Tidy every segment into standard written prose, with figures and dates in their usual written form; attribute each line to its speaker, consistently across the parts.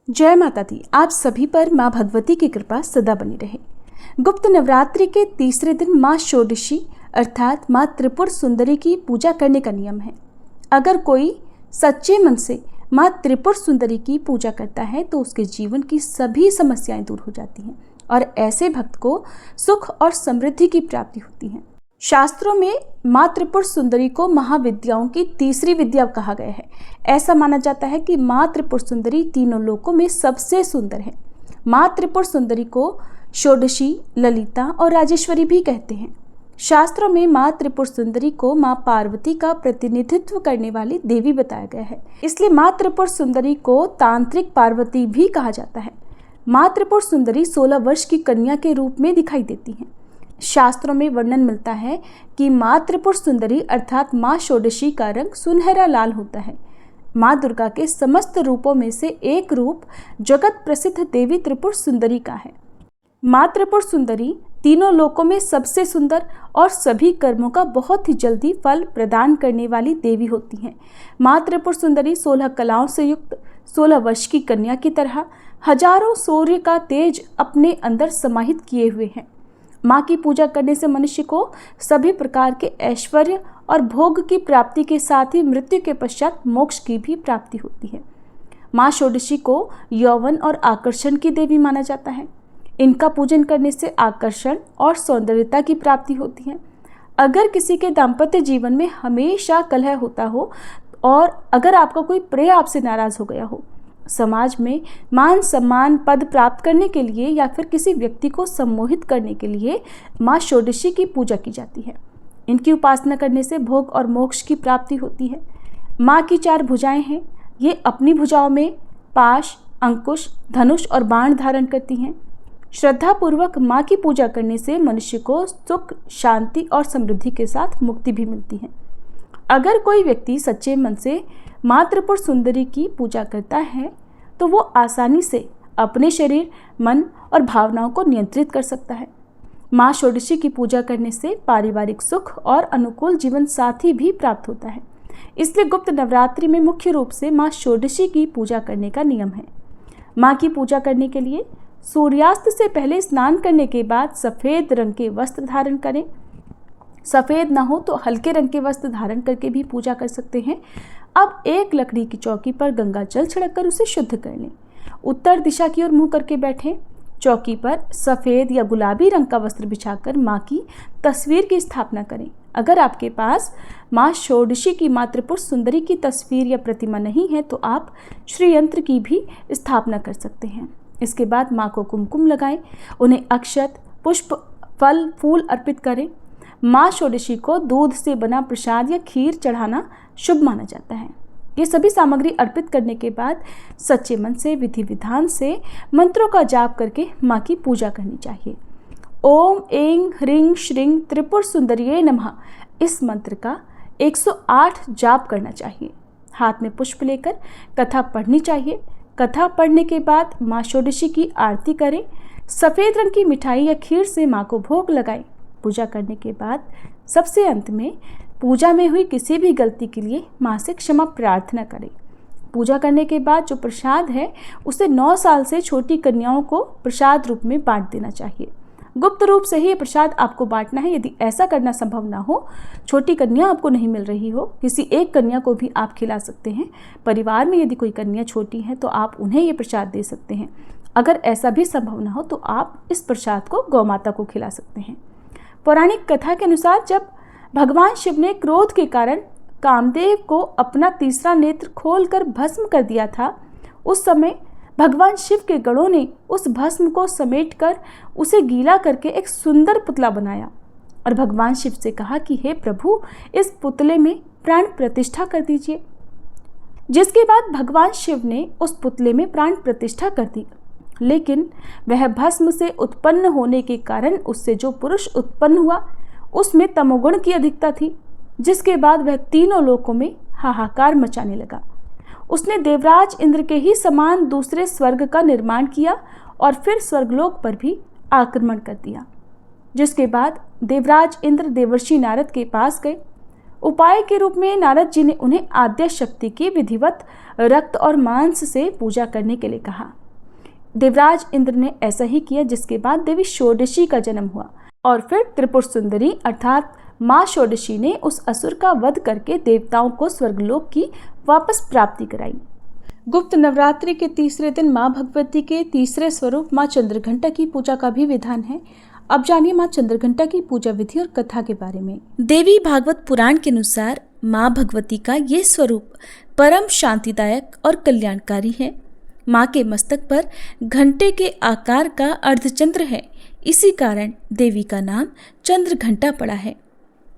Speaker 1: जय माता दी। आप सभी पर माँ भगवती की कृपा सदा बनी रहे। गुप्त नवरात्रि के तीसरे दिन माँ षोडशी अर्थात माँ त्रिपुर सुंदरी की पूजा करने का नियम है। अगर कोई सच्चे मन से माँ त्रिपुर सुंदरी की पूजा करता है तो उसके जीवन की सभी समस्याएं दूर हो जाती हैं और ऐसे भक्त को सुख और समृद्धि की प्राप्ति होती है। शास्त्रों में माँ त्रिपुर सुंदरी को महाविद्याओं की तीसरी विद्या कहा गया है। ऐसा माना जाता है कि माँ त्रिपुर सुंदरी तीनों लोकों में सबसे सुंदर है। माँ त्रिपुर सुंदरी को षोडशी, ललिता और राजेश्वरी भी कहते हैं। शास्त्रों में माँ त्रिपुर सुंदरी को माँ पार्वती का प्रतिनिधित्व करने वाली देवी बताया गया है, इसलिए माँ त्रिपुर सुंदरी को तांत्रिक पार्वती भी कहा जाता है। माँ त्रिपुर सुंदरी 16 वर्ष की कन्या के रूप में दिखाई देती हैं। शास्त्रों में वर्णन मिलता है कि माँ त्रिपुर सुंदरी अर्थात माँ षोडशी का रंग सुनहरा लाल होता है। माँ दुर्गा के समस्त रूपों में से एक रूप जगत प्रसिद्ध देवी त्रिपुर सुंदरी का है। माँ त्रिपुर सुंदरी तीनों लोकों में सबसे सुंदर और सभी कर्मों का बहुत ही जल्दी फल प्रदान करने वाली देवी होती हैं। माँ त्रिपुर सुंदरी 16 कलाओं से युक्त 16 वर्ष की कन्या की तरह हजारों सूर्य का तेज अपने अंदर समाहित किए हुए हैं। माँ की पूजा करने से मनुष्य को सभी प्रकार के ऐश्वर्य और भोग की प्राप्ति के साथ ही मृत्यु के पश्चात मोक्ष की भी प्राप्ति होती है। माँ षोडशी को यौवन और आकर्षण की देवी माना जाता है। इनका पूजन करने से आकर्षण और सौंदर्यता की प्राप्ति होती है। अगर किसी के दाम्पत्य जीवन में हमेशा कलह होता हो और अगर आपका कोई प्रिय आपसे नाराज हो गया हो, समाज में मान सम्मान पद प्राप्त करने के लिए या फिर किसी व्यक्ति को सम्मोहित करने के लिए माँ षोडशी की पूजा की जाती है। इनकी उपासना करने से भोग और मोक्ष की प्राप्ति होती है। माँ की 4 भुजाएं हैं। ये अपनी भुजाओं में पाश, अंकुश, धनुष और बाण धारण करती हैं। श्रद्धापूर्वक माँ की पूजा करने से मनुष्य को सुख, शांति और समृद्धि के साथ मुक्ति भी मिलती है। अगर कोई व्यक्ति सच्चे मन से माँ त्रिपुर सुंदरी की पूजा करता है तो वो आसानी से अपने शरीर, मन और भावनाओं को नियंत्रित कर सकता है। माँ षोडशी की पूजा करने से पारिवारिक सुख और अनुकूल जीवन साथी भी प्राप्त होता है। इसलिए गुप्त नवरात्रि में मुख्य रूप से माँ षोडशी की पूजा करने का नियम है। माँ की पूजा करने के लिए सूर्यास्त से पहले स्नान करने के बाद सफ़ेद रंग के वस्त्र धारण करें। सफ़ेद ना हो तो हल्के रंग के वस्त्र धारण करके भी पूजा कर सकते हैं। अब एक लकड़ी की चौकी पर गंगा जल छिड़ककर उसे शुद्ध कर लें। उत्तर दिशा की ओर मुंह करके बैठें। चौकी पर सफ़ेद या गुलाबी रंग का वस्त्र बिछाकर माँ की तस्वीर की स्थापना करें। अगर आपके पास माँ षोडशी की माँ त्रिपुर सुंदरी की तस्वीर या प्रतिमा नहीं है तो आप श्री यंत्र की भी स्थापना कर सकते हैं। इसके बाद माँ को कुमकुम लगाएं, उन्हें अक्षत, पुष्प, फल, फूल अर्पित करें। माँ षोडशी को दूध से बना प्रसाद या खीर चढ़ाना शुभ माना जाता है। ये सभी सामग्री अर्पित करने के बाद सच्चे मन से विधि विधान से मंत्रों का जाप करके माँ की पूजा करनी चाहिए। ओम ऐं ह्रीं श्रीं त्रिपुर सुंदरिये नमः इस मंत्र का 108 जाप करना चाहिए। हाथ में पुष्प लेकर कथा पढ़नी चाहिए। कथा पढ़ने के बाद माँ षोडशी की आरती करें। सफ़ेद रंग की मिठाई या खीर से माँ को भोग लगाएं। पूजा करने के बाद सबसे अंत में पूजा में हुई किसी भी गलती के लिए माँ से क्षमा प्रार्थना करें। पूजा करने के बाद जो प्रसाद है उसे 9 साल से छोटी कन्याओं को प्रसाद रूप में बांट देना चाहिए। गुप्त रूप से ही ये प्रसाद आपको बांटना है। यदि ऐसा करना संभव ना हो, छोटी कन्या आपको नहीं मिल रही हो, किसी एक कन्या को भी आप खिला सकते हैं। परिवार में यदि कोई कन्या छोटी है तो आप उन्हें ये प्रसाद दे सकते हैं। अगर ऐसा भी संभव ना हो तो आप इस प्रसाद को गौ माता को खिला सकते हैं। पौराणिक कथा के अनुसार जब भगवान शिव ने क्रोध के कारण कामदेव को अपना तीसरा नेत्र खोलकर भस्म कर दिया था, उस समय भगवान शिव के गणों ने उस भस्म को समेटकर उसे गीला करके एक सुंदर पुतला बनाया और भगवान शिव से कहा कि हे प्रभु, इस पुतले में प्राण प्रतिष्ठा कर दीजिए। जिसके बाद भगवान शिव ने उस पुतले में प्राण प्रतिष्ठा कर दी, लेकिन वह भस्म से उत्पन्न होने के कारण उससे जो पुरुष उत्पन्न हुआ उसमें तमोगुण की अधिकता थी, जिसके बाद वह तीनों लोकों में हाहाकार मचाने लगा। उसने देवराज इंद्र के ही समान दूसरे स्वर्ग का निर्माण किया और फिर स्वर्गलोक पर भी आक्रमण कर दिया। जिसके बाद देवराज इंद्र देवर्षि नारद के पास गए। उपाय के रूप में नारद जी ने उन्हें आद्य शक्ति की विधिवत रक्त और मांस से पूजा करने के लिए कहा। देवराज इंद्र ने ऐसा ही किया, जिसके बाद देवी षोडशी का जन्म हुआ और फिर त्रिपुर सुंदरी अर्थात माँ षोडशी ने उस असुर का वध करके देवताओं को स्वर्गलोक की वापस प्राप्ति कराई। गुप्त नवरात्रि के तीसरे दिन माँ भगवती के तीसरे स्वरूप माँ चंद्रघंटा की पूजा का भी विधान है। अब जानिए माँ चंद्रघंटा की पूजा विधि और कथा के बारे में। देवी भागवत पुराण के अनुसार माँ भगवती का ये स्वरूप परम शांतिदायक और कल्याणकारी है। माँ के मस्तक पर घंटे के आकार का अर्धचंद्र है, इसी कारण देवी का नाम चंद्रघंटा पड़ा है।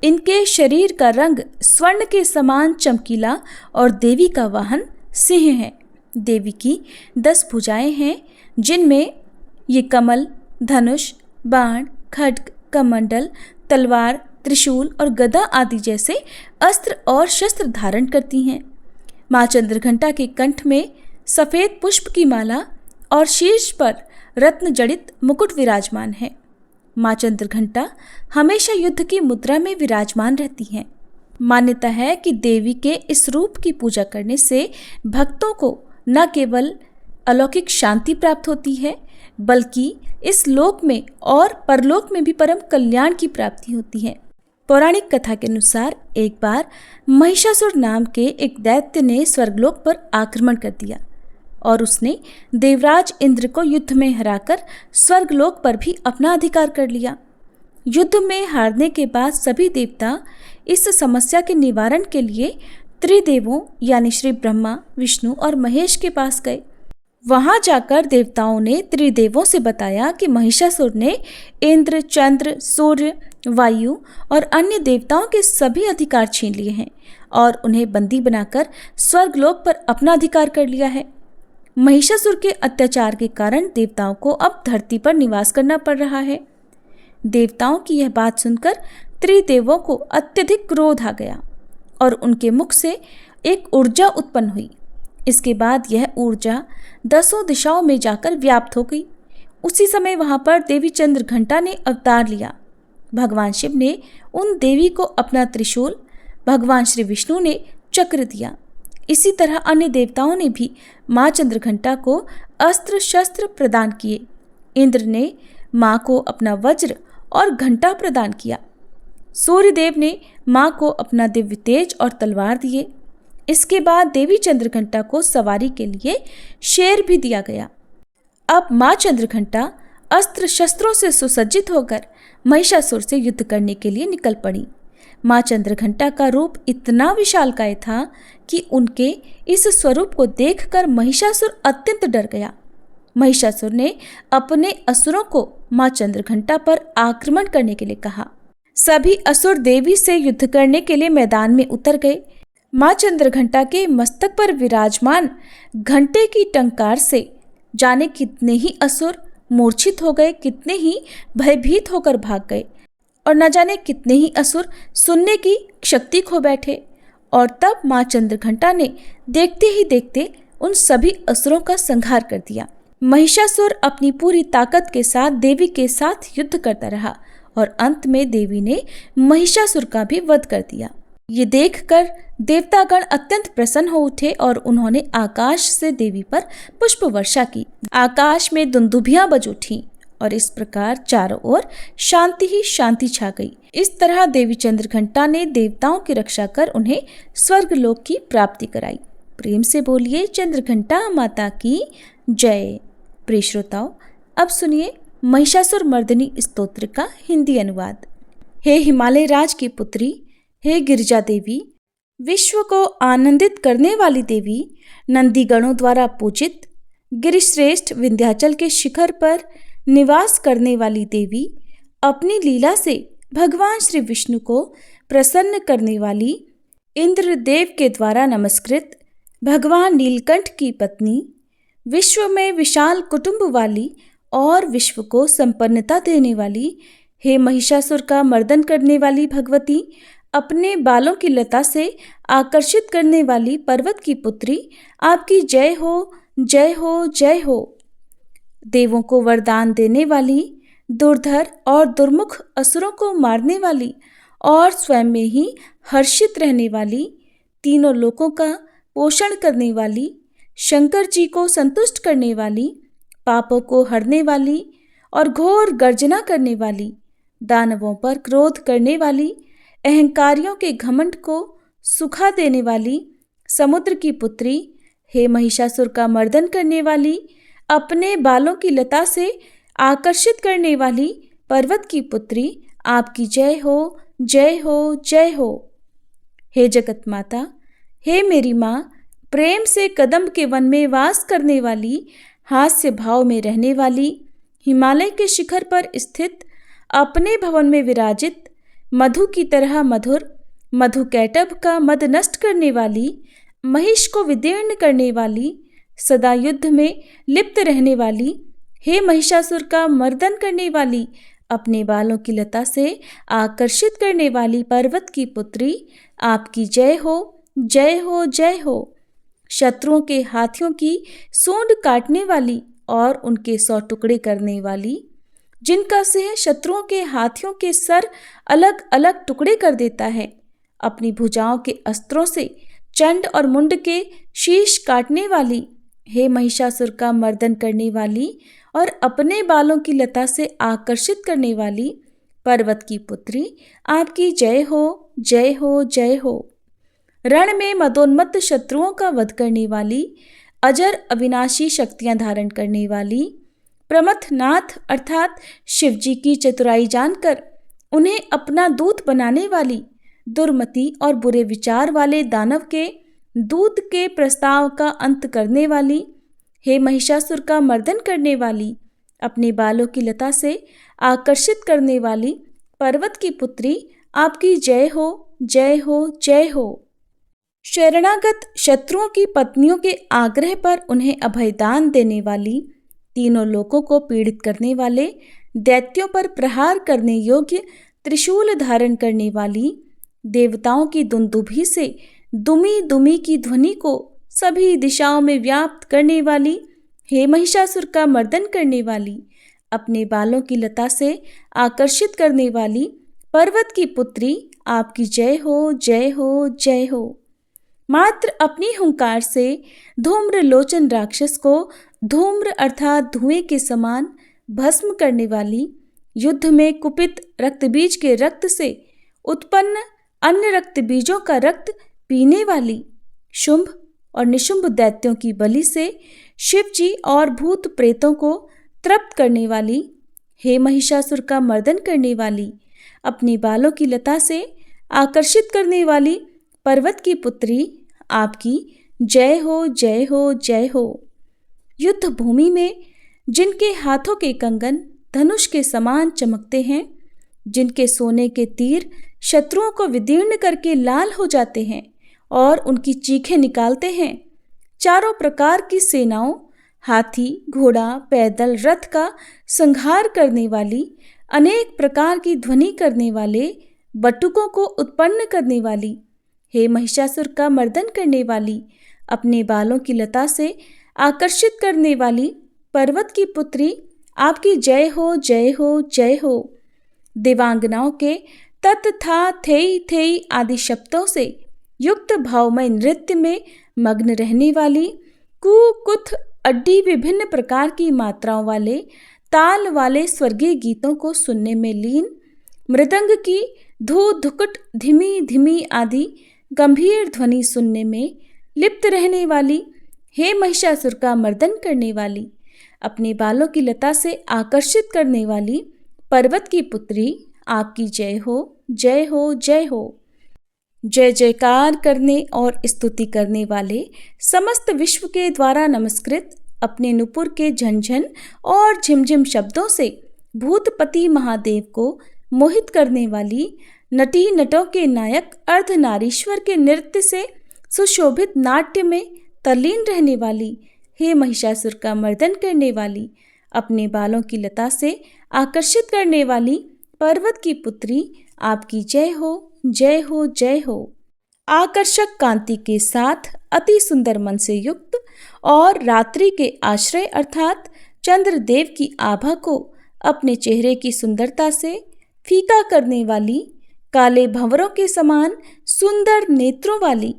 Speaker 1: इनके शरीर का रंग स्वर्ण के समान चमकीला और देवी का वाहन सिंह है। देवी की 10 भुजाएं हैं, जिनमें ये कमल, धनुष, बाण, खड्ग, कमंडल, तलवार, त्रिशूल और गदा आदि जैसे अस्त्र और शस्त्र धारण करती हैं। माँ चंद्रघंटा के कंठ में सफ़ेद पुष्प की माला और शीर्ष पर रत्न जड़ित मुकुट विराजमान है। माँ चंद्रघंटा हमेशा युद्ध की मुद्रा में विराजमान रहती हैं। मान्यता है कि देवी के इस रूप की पूजा करने से भक्तों को न केवल अलौकिक शांति प्राप्त होती है, बल्कि इस लोक में और परलोक में भी परम कल्याण की प्राप्ति होती है। पौराणिक कथा के अनुसार एक बार महिषासुर नाम के एक दैत्य ने स्वर्गलोक पर आक्रमण कर दिया और उसने देवराज इंद्र को युद्ध में हराकर स्वर्गलोक पर भी अपना अधिकार कर लिया। युद्ध में हारने के बाद सभी देवता इस समस्या के निवारण के लिए त्रिदेवों यानी श्री ब्रह्मा, विष्णु और महेश के पास गए। वहां जाकर देवताओं ने त्रिदेवों से बताया कि महिषासुर ने इंद्र, चंद्र, सूर्य, वायु और अन्य देवताओं के सभी अधिकार छीन लिए हैं और उन्हें बंदी बनाकर स्वर्गलोक पर अपना अधिकार कर लिया है। महिषासुर के अत्याचार के कारण देवताओं को अब धरती पर निवास करना पड़ रहा है। देवताओं की यह बात सुनकर त्रिदेवों को अत्यधिक क्रोध आ गया और उनके मुख से एक ऊर्जा उत्पन्न हुई। इसके बाद यह ऊर्जा 10 दिशाओं में जाकर व्याप्त हो गई। उसी समय वहां पर देवी चंद्रघंटा ने अवतार लिया। भगवान शिव ने उन देवी को अपना त्रिशूल, भगवान श्री विष्णु ने चक्र दिया। इसी तरह अन्य देवताओं ने भी माँ चंद्रघंटा को अस्त्र शस्त्र प्रदान किए। इंद्र ने माँ को अपना वज्र और घंटा प्रदान किया। सूर्यदेव ने माँ को अपना दिव्य तेज और तलवार दिए। इसके बाद देवी चंद्रघंटा को सवारी के लिए शेर भी दिया गया। अब माँ चंद्रघंटा अस्त्र शस्त्रों से सुसज्जित होकर महिषासुर से युद्ध करने के लिए निकल पड़ी। माँ चंद्रघंटा का रूप इतना विशालकाय था कि उनके इस स्वरूप को देखकर महिषासुर अत्यंत डर गया। महिषासुर ने अपने असुरों को माँ चंद्रघंटा पर आक्रमण करने के लिए कहा। सभी असुर देवी से युद्ध करने के लिए मैदान में उतर गए। माँ चंद्रघंटा के मस्तक पर विराजमान घंटे की टंकार से जाने कितने ही असुर मूर्छित हो गए, कितने ही भयभीत होकर भाग गए और न जाने कितने ही असुर सुनने की शक्ति खो बैठे। और तब माँ चंद्रघंटा ने देखते ही देखते उन सभी असुरों का संहार कर दिया। महिषासुर अपनी पूरी ताकत के साथ देवी के साथ युद्ध करता रहा और अंत में देवी ने महिषासुर का भी वध कर दिया। ये देखकर देवतागण अत्यंत प्रसन्न हो उठे और उन्होंने आकाश से देवी पर पुष्प वर्षा की। आकाश में दुंदुभियां बज उठी और इस प्रकार चारों ओर शांति ही शांति छा गई। इस तरह देवी चंद्रघंटा ने देवताओं की रक्षा कर उन्हें स्वर्गलोक की प्राप्ति कराई। प्रेम से बोलिए चंद्रघंटा माता की जय। प्रिय श्रोताओं, अब सुनिए महिषासुर मर्दिनी स्तोत्र का हिंदी अनुवाद। हे हिमालय राज की पुत्री, हे गिरिजा देवी, विश्व को आनंदित करने वाली देवी, नंदीगणों द्वारा पूजित, गिरिश्रेष्ठ विंध्याचल के शिखर पर निवास करने वाली देवी, अपनी लीला से भगवान श्री विष्णु को प्रसन्न करने वाली, इंद्रदेव के द्वारा नमस्कृत, भगवान नीलकंठ की पत्नी, विश्व में विशाल कुटुंब वाली और विश्व को संपन्नता देने वाली, हे महिषासुर का मर्दन करने वाली भगवती, अपने बालों की लता से आकर्षित करने वाली पर्वत की पुत्री, आपकी जय हो, जय हो, जय हो। देवों को वरदान देने वाली, दुर्धर और दुर्मुख असुरों को मारने वाली और स्वयं में ही हर्षित रहने वाली, तीनों लोकों का पोषण करने वाली, शंकर जी को संतुष्ट करने वाली, पापों को हरने वाली और घोर गर्जना करने वाली, दानवों पर क्रोध करने वाली, अहंकारियों के घमंड को सुखा देने वाली, समुद्र की पुत्री, हे महिषासुर का मर्दन करने वाली, अपने बालों की लता से आकर्षित करने वाली पर्वत की पुत्री, आपकी जय हो, जय हो, जय हो। हे जगत माता, हे मेरी माँ, प्रेम से कदम्ब के वन में वास करने वाली, हास्य भाव में रहने वाली, हिमालय के शिखर पर स्थित, अपने भवन में विराजित, मधु की तरह मधुर, मधु कैटभ का मद नष्ट करने वाली, महिष को विदीर्ण करने वाली, सदा युद्ध में लिप्त रहने वाली, हे महिषासुर का मर्दन करने वाली, अपने बालों की लता से आकर्षित करने वाली पर्वत की पुत्री, आपकी जय हो, जय हो, जय हो। शत्रुओं के हाथियों की सूंड काटने वाली और उनके 100 टुकड़े करने वाली, जिनका सिंह शत्रुओं के हाथियों के सर अलग अलग टुकड़े कर देता है, अपनी भुजाओं के अस्त्रों से चंड और मुंड के शीश काटने वाली, हे महिषासुर का मर्दन करने वाली और अपने बालों की लता से आकर्षित करने वाली पर्वत की पुत्री, आपकी जय हो, जय हो, जय हो। रण में मदोन्मत्त शत्रुओं का वध करने वाली, अजर अविनाशी शक्तियां धारण करने वाली, प्रमथनाथ अर्थात शिवजी की चतुराई जानकर उन्हें अपना दूत बनाने वाली, दुर्मति और बुरे विचार वाले दानव के दूत के प्रस्ताव का अंत करने वाली, हे महिषासुर का मर्दन करने वाली, अपने बालों की लता से आकर्षित करने वाली पर्वत की पुत्री, आपकी जय हो, जय हो, जय हो। शरणागत शत्रुओं की पत्नियों के आग्रह पर उन्हें अभयदान देने वाली, तीनों लोकों को पीड़ित करने वाले, दैत्यों पर प्रहार करने योग्य त्रिशूल धारण करने वाली, देवताओं की दुंदुभी से दुमी दुमी की ध्वनि को सभी दिशाओं में व्याप्त करने वाली, हे महिषासुर का मर्दन करने वाली, अपने बालों की लता से आकर्षित करने वाली पर्वत की पुत्री, आपकी जय हो, जय हो, जय हो। मात्र अपनी हुंकार से धूम्र लोचन राक्षस को धूम्र अर्थात धुएं के समान भस्म करने वाली, युद्ध में कुपित रक्तबीज के रक्त से उत्पन्न अन्य रक्तबीजों का रक्त पीने वाली, शुंभ और निशुंभ दैत्यों की बलि से शिवजी और भूत प्रेतों को तृप्त करने वाली, हे महिषासुर का मर्दन करने वाली, अपने बालों की लता से आकर्षित करने वाली पर्वत की पुत्री, आपकी जय हो, जय हो, जय हो। युद्ध भूमि में जिनके हाथों के कंगन धनुष के समान चमकते हैं, जिनके सोने के तीर शत्रुओं को विदीर्ण करके लाल हो जाते हैं और उनकी चीखें निकालते हैं, चारों प्रकार की सेनाओं, हाथी, घोड़ा, पैदल, रथ का संहार करने वाली, अनेक प्रकार की ध्वनि करने वाले, बटुकों को उत्पन्न करने वाली, हे महिषासुर का मर्दन करने वाली, अपने बालों की लता से आकर्षित करने वाली पर्वत की पुत्री, आपकी जय हो, जय हो, जय हो। देवांगनाओं के तत् था थेई थेई आदि शब्दों से युक्त भावमय नृत्य में मग्न रहने वाली, कु कुथ अड्डी विभिन्न प्रकार की मात्राओं वाले ताल वाले स्वर्गीय गीतों को सुनने में लीन, मृदंग की धू धुकुट धीमी धीमी आदि गंभीर ध्वनि सुनने में लिप्त रहने वाली, हे महिषासुर का मर्दन करने वाली, अपने बालों की लता से आकर्षित करने वाली पर्वत की पुत्री, आपकी जय हो, जय हो, जय हो। जय जयकार करने और स्तुति करने वाले, समस्त विश्व के द्वारा नमस्कृत, अपने नुपुर के झंझन और झिमझिम शब्दों से भूतपति महादेव को मोहित करने वाली, नटी नटों के नायक अर्धनारीश्वर के नृत्य से सुशोभित नाट्य में तल्लीन रहने वाली, हे महिषासुर का मर्दन करने वाली, अपने बालों की लता से आकर्षित करने वाली पर्वत की पुत्री, आपकी जय हो, जय हो, जय हो। आकर्षक कांति के साथ अति सुंदर मन से युक्त और रात्रि के आश्रय अर्थात चंद्रदेव की आभा को अपने चेहरे की सुंदरता से फीका करने वाली, काले भंवरों के समान सुंदर नेत्रों वाली,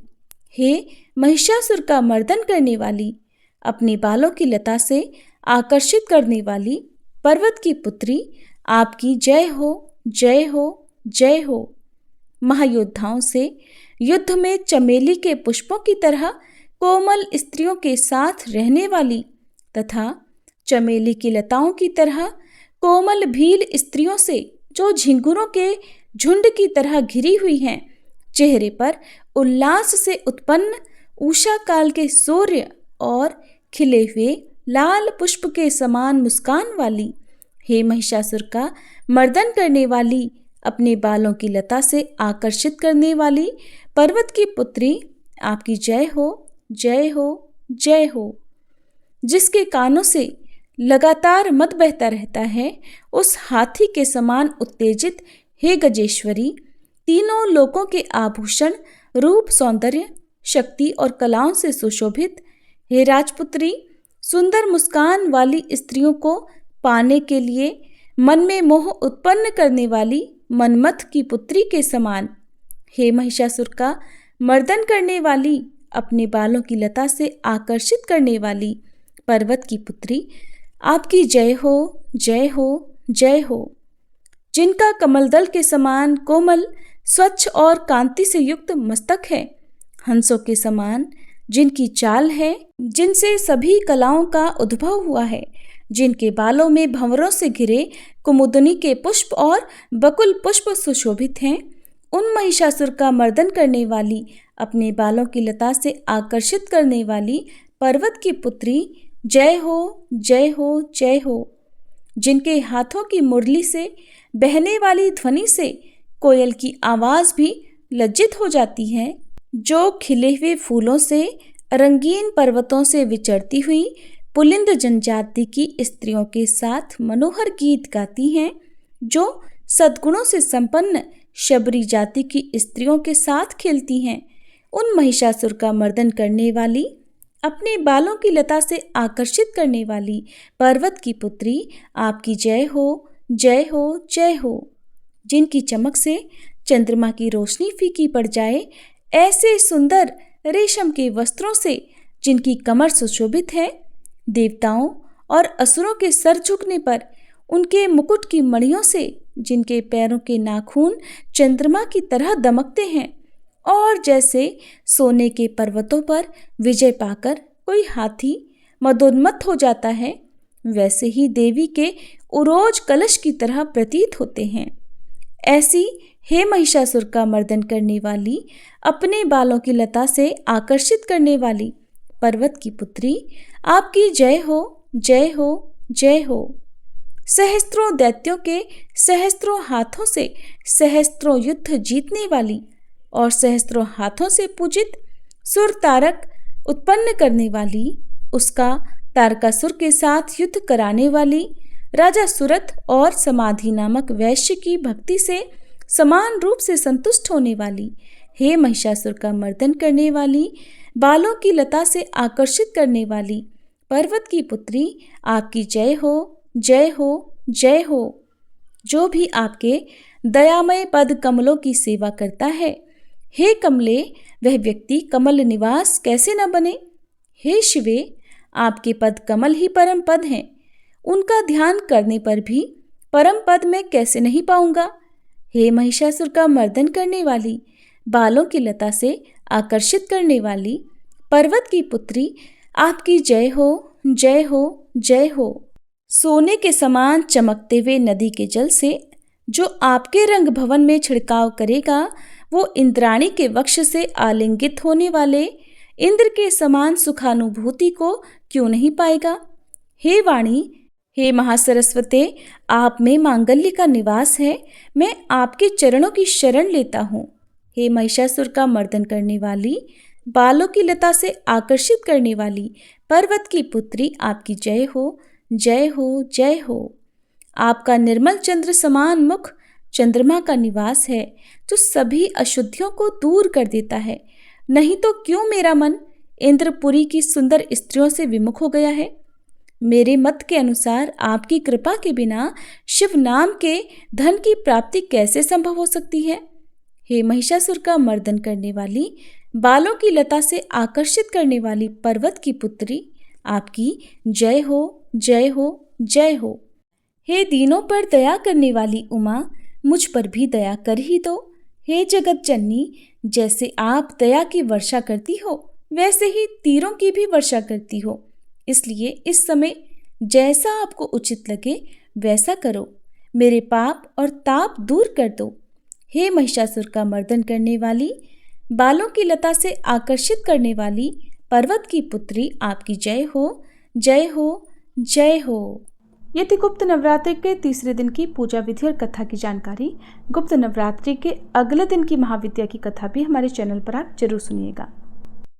Speaker 1: हे महिषासुर का मर्दन करने वाली, अपने बालों की लता से आकर्षित करने वाली पर्वत की पुत्री, आपकी जय हो, जय हो, जय हो। महायोद्धाओं से युद्ध में चमेली के पुष्पों की तरह कोमल स्त्रियों के साथ रहने वाली तथा चमेली की लताओं की तरह कोमल भील स्त्रियों से जो झिंगुरों के झुंड की तरह घिरी हुई हैं, चेहरे पर उल्लास से उत्पन्न उषा काल के सूर्य और खिले हुए लाल पुष्प के समान मुस्कान वाली, हे महिषासुर का मर्दन करने वाली, अपने बालों की लता से आकर्षित करने वाली पर्वत की पुत्री, आपकी जय हो, जय हो, जय हो। जिसके कानों से लगातार मद बहता रहता है, उस हाथी के समान उत्तेजित, हे गजेश्वरी, तीनों लोकों के आभूषण, रूप, सौंदर्य, शक्ति और कलाओं से सुशोभित, हे राजपुत्री, सुंदर मुस्कान वाली स्त्रियों को पाने के लिए मन में मोह उत्पन्न करने वाली मनमथ की पुत्री के समान, हे महिषासुर का मर्दन करने वाली, अपने बालों की लता से आकर्षित करने वाली पर्वत की पुत्री, आपकी जय हो, जय हो, जय हो। जिनका कमलदल के समान कोमल, स्वच्छ और कांति से युक्त मस्तक है, हंसों के समान जिनकी चाल है, जिनसे सभी कलाओं का उद्भव हुआ है, जिनके बालों में भंवरों से घिरे कुमुदनी के पुष्प और बकुल पुष्प सुशोभित हैं, उन महिषासुर का मर्दन करने वाली, अपने बालों की लता से आकर्षित करने वाली पर्वत की पुत्री, जय हो, जय हो, जय हो। जिनके हाथों की मुरली से बहने वाली ध्वनि से कोयल की आवाज भी लज्जित हो जाती है, जो खिले हुए फूलों से रंगीन पर्वतों से विचरती हुई पुलिंद जनजाति की स्त्रियों के साथ मनोहर गीत गाती हैं, जो सद्गुणों से संपन्न शबरी जाति की स्त्रियों के साथ खेलती हैं, उन महिषासुर का मर्दन करने वाली, अपने बालों की लता से आकर्षित करने वाली पर्वत की पुत्री, आपकी जय हो, जय हो, जय हो। जिनकी चमक से चंद्रमा की रोशनी फीकी पड़ जाए, ऐसे सुंदर रेशम के वस्त्रों से जिनकी कमर सुशोभित है, देवताओं और असुरों के सर झुकने पर उनके मुकुट की मणियों से जिनके पैरों के नाखून चंद्रमा की तरह दमकते हैं, और जैसे सोने के पर्वतों पर विजय पाकर कोई हाथी मदोन्मत्त हो जाता है, वैसे ही देवी के उरोज कलश की तरह प्रतीत होते हैं। ऐसी हे महिषासुर का मर्दन करने वाली, अपने बालों की लता से आकर्षित करने वाली पर्वत की पुत्री, आपकी जय हो, जय हो, जय हो। सहस्त्रों दैत्यों के सहस्त्रों हाथों से सहस्त्रों युद्ध जीतने वाली और सहस्त्रों हाथों से पूजित सुर तारक उत्पन्न करने वाली, उसका तारकासुर के साथ युद्ध कराने वाली, राजा सुरथ और समाधि नामक वैश्य की भक्ति से समान रूप से संतुष्ट होने वाली, हे महिषासुर का मर्दन करने वाली, बालों की लता से आकर्षित करने वाली पर्वत की पुत्री, आपकी जय हो, जय हो, जय हो। जो भी आपके दयामय पद कमलों की सेवा करता है, हे कमले, वह व्यक्ति कमल निवास कैसे न बने। हे शिवे, आपके पद कमल ही परम पद हैं, उनका ध्यान करने पर भी परम पद मैं कैसे नहीं पाऊंगा। हे महिषासुर का मर्दन करने वाली, बालों की लता से आकर्षित करने वाली पर्वत की पुत्री, आपकी जय हो, जय हो, जय हो। सोने के समान चमकते हुए नदी के जल से जो आपके रंग भवन में छिड़काव करेगा, वो इंद्राणी के वक्ष से आलिंगित होने वाले इंद्र के समान सुखानुभूति को क्यों नहीं पाएगा। हे वाणी, हे महासरस्वते, आप में मांगल्य का निवास है, मैं आपके चरणों की शरण लेता हूँ। हे महिषासुर का मर्दन करने वाली, बालों की लता से आकर्षित करने वाली पर्वत की पुत्री, आपकी जय हो, जय हो, जय हो। आपका निर्मल चंद्र समान मुख चंद्रमा का निवास है, जो सभी अशुद्धियों को दूर कर देता है। नहीं तो क्यों मेरा मन इंद्रपुरी की सुंदर स्त्रियों से विमुख हो गया है। मेरे मत के अनुसार आपकी कृपा के बिना शिव नाम के धन की प्राप्ति कैसे संभव हो सकती है। हे महिषासुर का मर्दन करने वाली, बालों की लता से आकर्षित करने वाली पर्वत की पुत्री, आपकी जय हो, जय हो, जय हो। हे दीनों पर दया करने वाली उमा, मुझ पर भी दया कर ही दो। हे जगत जननी, जैसे आप दया की वर्षा करती हो, वैसे ही तीरों की भी वर्षा करती हो। इसलिए इस समय जैसा आपको उचित लगे वैसा करो, मेरे पाप और ताप दूर कर दो। हे महिषासुर का मर्दन करने वाली, बालों की लता से आकर्षित करने वाली पर्वत की पुत्री, आपकी जय हो, जय हो, जय हो। ये थी गुप्त नवरात्रि के तीसरे दिन की पूजा विधि और कथा की जानकारी। गुप्त नवरात्रि के अगले दिन की महाविद्या की कथा भी हमारे चैनल पर आप जरूर सुनिएगा।